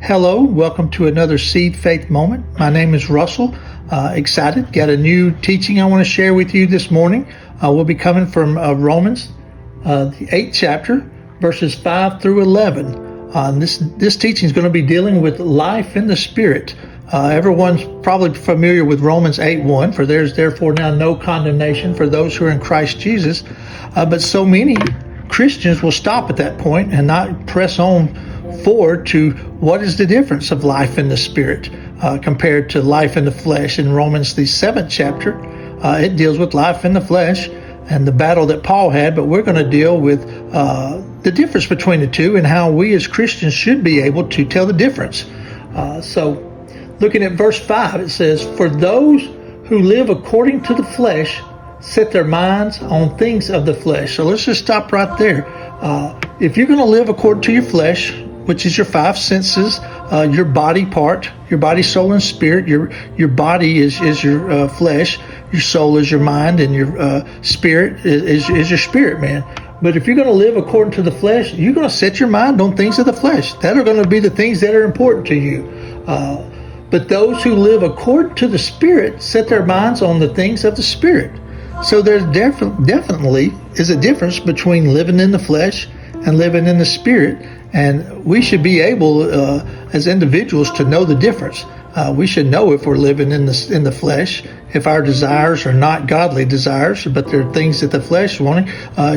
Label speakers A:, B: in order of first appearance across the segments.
A: Hello, welcome to another Seed Faith Moment. My name is Russell. Excited, got a new teaching I want to share with you this morning. We'll be coming from Romans, the 8th chapter, verses 5 through 11. This teaching is going to be dealing with life in the Spirit. Everyone's probably familiar with Romans 8:1, for there's therefore now no condemnation for those who are in Christ Jesus. But so many Christians will stop at that point and not press on forward to what is the difference of life in the Spirit compared to life in the flesh. In Romans, the 7th chapter, it deals with life in the flesh and the battle that Paul had, but we're going to deal with the difference between the two and how we as Christians should be able to tell the difference. So looking at verse 5, it says, "For those who live according to the flesh set their minds on things of the flesh." So let's just stop right there. If you're going to live according to your flesh, which is your five senses, your body part, your body, soul, and spirit. Your body is your flesh, your soul is your mind, and your spirit is your spirit, man. But if you're going to live according to the flesh, you're going to set your mind on things of the flesh. That are going to be the things that are important to you. But those who live according to the Spirit set their minds on the things of the Spirit. So there's definitely is a difference between living in the flesh and living in the Spirit. And we should be able, as individuals, to know the difference. We should know if we're living in the flesh, if our desires are not godly desires, but they're things that the flesh is wanting.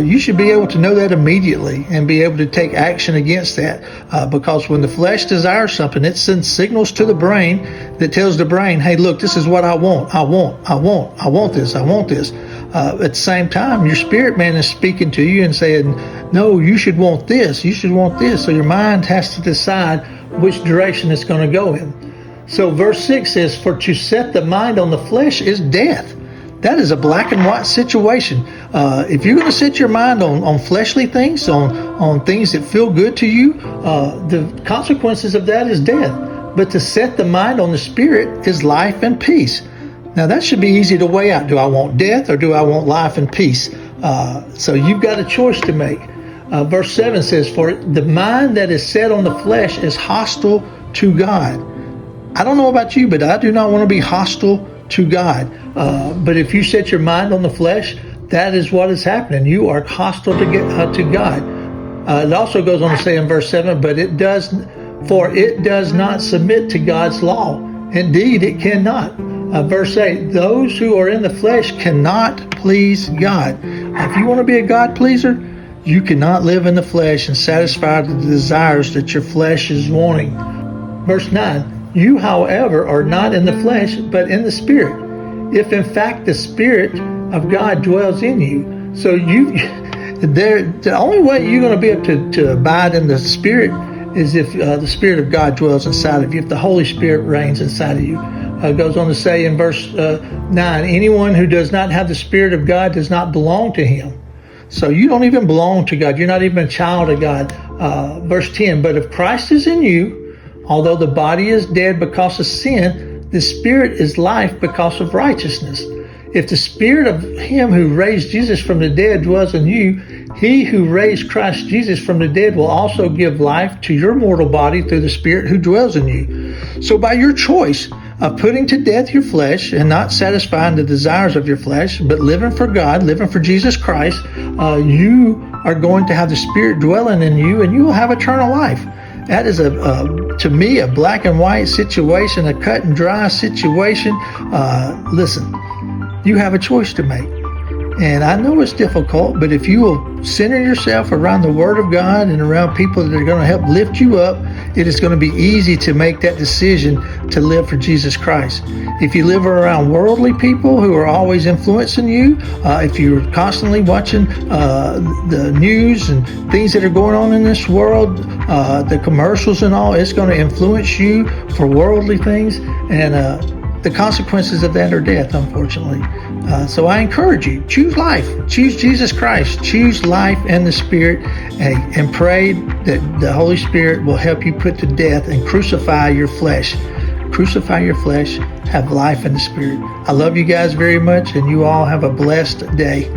A: You should be able to know that immediately and be able to take action against that. Because when the flesh desires something, it sends signals to the brain that tells the brain, "Hey, look, this is what I want. I want this." At the same time, your spirit man is speaking to you and saying, "No, you should want this. You should want this." So your mind has to decide which direction it's going to go in. So verse 6 says, "For to set the mind on the flesh is death." That is a black and white situation. If you're going to set your mind on fleshly things, on things that feel good to you, the consequences of that is death. But to set the mind on the Spirit is life and peace. Now that should be easy to weigh out. Do I want death or do I want life and peace? So you've got a choice to make. Verse 7 says, "For the mind that is set on the flesh is hostile to God." I don't know about you, but I do not want to be hostile to God. But if you set your mind on the flesh, that is what is happening. You are hostile to God. It also goes on to say in verse 7, it does not submit to God's law. Indeed, it cannot. Verse 8, "Those who are in the flesh cannot please God." If you want to be a God pleaser, you cannot live in the flesh and satisfy the desires that your flesh is wanting. Verse 9, "You, however, are not in the flesh, but in the Spirit, if in fact the Spirit of God dwells in you." So the only way you're going to be able to abide in the Spirit is if the Spirit of God dwells inside of you, if the Holy Spirit reigns inside of you. Goes on to say in verse 9, "Anyone who does not have the Spirit of God does not belong to him." So you don't even belong to God. You're not even a child of God. Verse 10, "But if Christ is in you, although the body is dead because of sin, the Spirit is life because of righteousness. If the Spirit of him who raised Jesus from the dead dwells in you, he who raised Christ Jesus from the dead will also give life to your mortal body through the Spirit who dwells in you." So by your choice of putting to death your flesh and not satisfying the desires of your flesh, but living for God, living for Jesus Christ, you are going to have the Spirit dwelling in you and you will have eternal life. That is to me, a black and white situation, a cut and dry situation. Listen, you have a choice to make. And I know it's difficult, but if you will center yourself around the Word of God and around people that are going to help lift you up, it is going to be easy to make that decision to live for Jesus Christ. If you live around worldly people who are always influencing you, if you're constantly watching the news and things that are going on in this world, the commercials and all, it's going to influence you for worldly things, and the consequences of that are death, unfortunately. So I encourage you, choose life, choose Jesus Christ, choose life and the Spirit, and pray that the Holy Spirit will help you put to death and crucify your flesh. Crucify your flesh, have life in the Spirit. I love you guys very much, and you all have a blessed day.